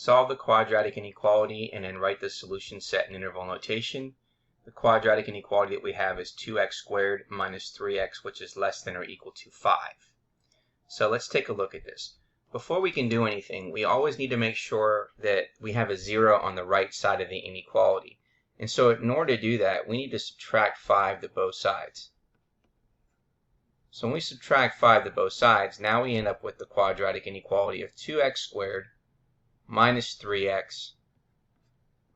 Solve the quadratic inequality and then write the solution set in interval notation. The quadratic inequality that we have is 2x squared minus 3x, which is less than or equal to 5. So let's take a look at this. Before we can do anything, we always need to make sure that we have a 0 on the right side of the inequality. And so in order to do that, we need to subtract 5 to both sides. So when we subtract 5 to both sides, now we end up with the quadratic inequality of 2x squared minus 3x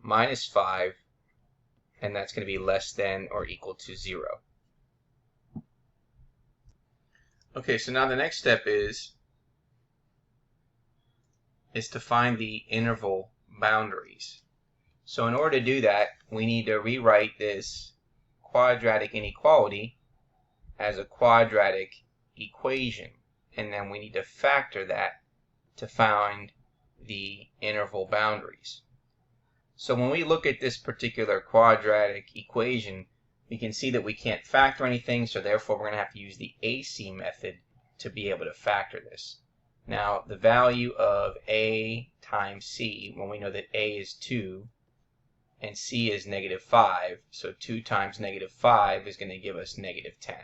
minus 5, and that's going to be less than or equal to 0. Okay, so now the next step is to find the interval boundaries. So in order to do that, we need to rewrite this quadratic inequality as a quadratic equation, and then we need to factor that to find the interval boundaries. So when we look at this particular quadratic equation, we can see that we can't factor anything, so therefore we're going to have to use the AC method to be able to factor this. Now the value of A times C, when we know that A is 2 and C is negative 5, so 2 times negative 5 is going to give us negative 10.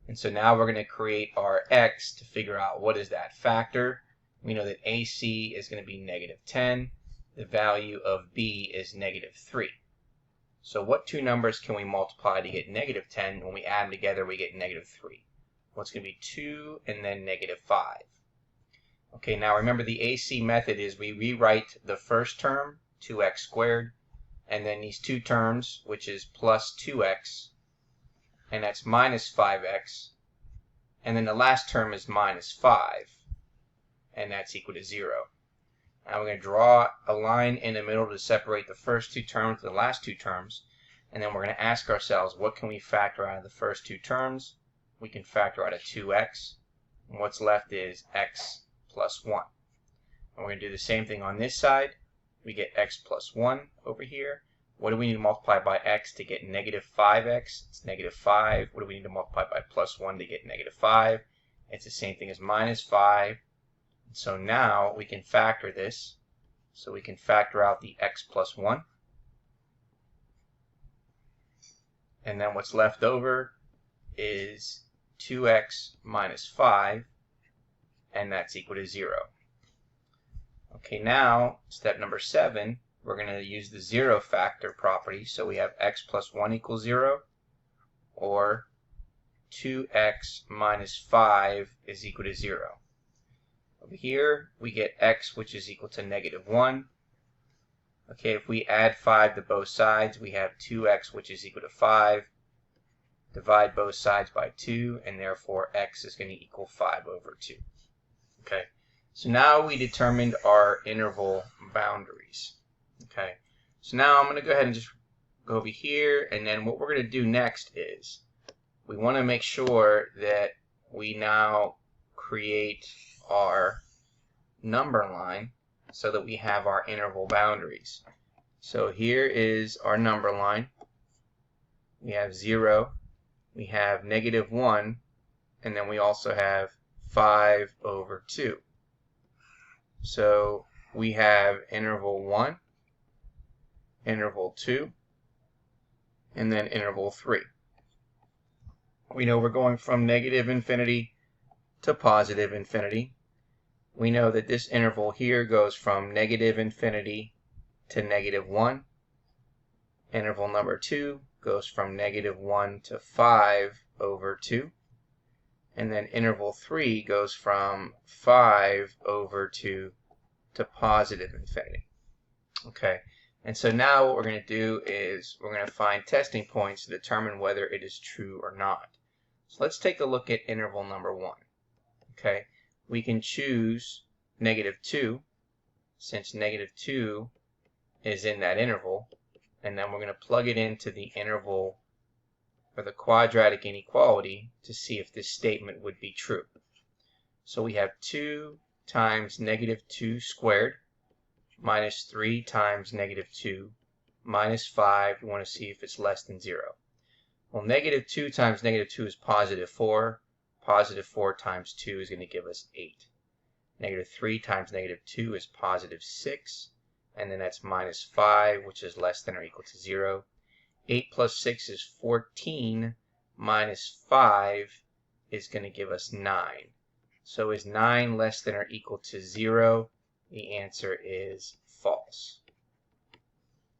And so now we're going to create our X to figure out what is that factor. We know that AC is going to be negative 10. The value of B is negative 3. So what two numbers can we multiply to get negative 10? When we add them together, we get negative 3. Well, it's going to be 2 and then negative 5. Okay, now remember the AC method is we rewrite the first term, 2x squared, and then these two terms, which is plus 2x, and that's minus 5x, and then the last term is minus 5, and that's equal to 0. Now we're going to draw a line in the middle to separate the first two terms from the last two terms, and then we're going to ask ourselves, what can we factor out of the first two terms? We can factor out a 2x, and what's left is x plus 1. And we're going to do the same thing on this side. We get x plus 1 over here. What do we need to multiply by x to get negative 5x? It's negative 5. What do we need to multiply by plus 1 to get negative 5? It's the same thing as minus 5. So now we can factor this. So we can factor out the x plus 1. And then what's left over is 2x minus 5, and that's equal to 0. Okay, now step number 7, we're going to use the 0 factor property. So we have x plus 1 equals 0, or 2x minus 5 is equal to 0. Over here, we get x, which is equal to negative 1. Okay, if we add 5 to both sides, we have 2x, which is equal to 5. Divide both sides by 2, and therefore x is going to equal 5 over 2. Okay, so now we determined our interval boundaries. Okay, so now I'm going to go ahead and just go over here, and then what we're going to do next is we want to make sure that we now create our number line so that we have our interval boundaries. So here is our number line. We have 0, we have negative 1, and then we also have 5 over 2. So we have interval 1, interval 2, and then interval 3. We know we're going from negative infinity to positive infinity. We know that this interval here goes from negative infinity to negative 1. Interval number 2 goes from negative 1 to 5 over 2. And then interval 3 goes from 5 over 2 to positive infinity. Okay, and so now what we're going to do is we're going to find testing points to determine whether it is true or not. So let's take a look at interval number 1. Okay, we can choose negative 2, since negative 2 is in that interval, and then we're going to plug it into the interval for the quadratic inequality to see if this statement would be true. So we have 2 times negative 2 squared minus 3 times negative 2 minus 5. We want to see if it's less than 0. Well, negative 2 times negative 2 is positive 4. Positive 4 times 2 is going to give us 8. Negative 3 times negative 2 is positive 6. And then that's minus 5, which is less than or equal to 0. 8 plus 6 is 14. Minus 5 is going to give us 9. So is 9 less than or equal to 0? The answer is false.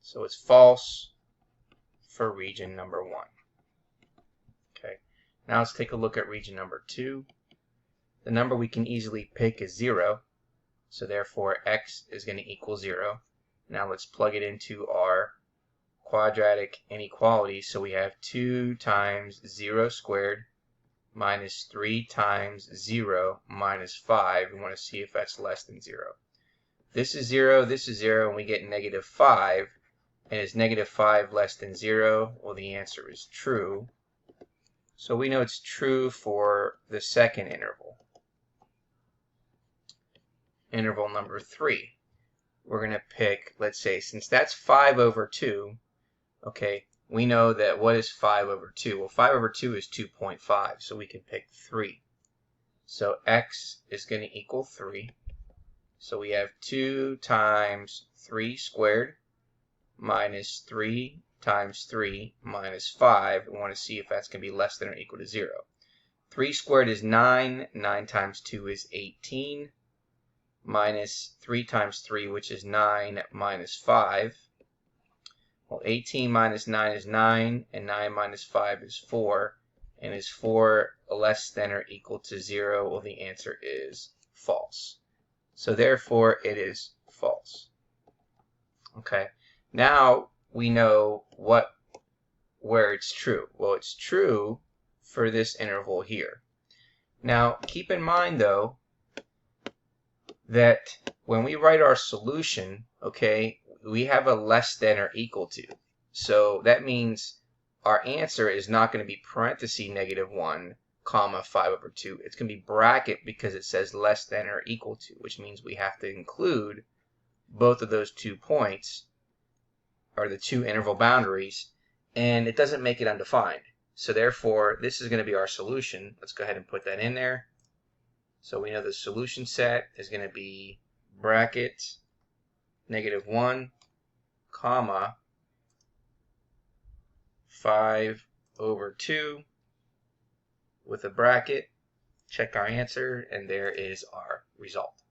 So it's false for region number 1. Okay. Now let's take a look at region number 2. The number we can easily pick is 0. So therefore x is going to equal 0. Now let's plug it into our quadratic inequality. So we have 2 times 0 squared minus 3 times 0 minus 5. We want to see if that's less than 0. This is 0, this is 0, and we get negative 5. And is negative 5 less than 0? Well, the answer is true. So we know it's true for the second interval. Interval number 3. We're going to pick, let's say, since that's 5 over 2, okay, we know that what is 5 over 2? Well, 5 over 2 is 2.5, so we can pick 3. So x is going to equal 3. So we have 2 times 3 squared minus 3 times 3 minus 5. We want to see if that's going to be less than or equal to 0. 3 squared is 9. 9 times 2 is 18. Minus 3 times 3, which is 9, minus 5. Well, 18 minus 9 is 9, and 9 minus 5 is 4. And is 4 less than or equal to 0? Well, the answer is false. So therefore, it is false. Okay. Now we know where it's true. Well, it's true for this interval here. Now, keep in mind, though, that when we write our solution, okay, we have a less than or equal to. So that means our answer is not going to be parenthesis negative 1, comma 5 over 2. It's going to be bracket because it says less than or equal to, which means we have to include both of those 2 points, or the 2 interval boundaries, and it doesn't make it undefined. So therefore, this is going to be our solution. Let's go ahead and put that in there. So we know the solution set is going to be bracket negative 1, comma 5 over 2 with a bracket. Check our answer, and there is our result.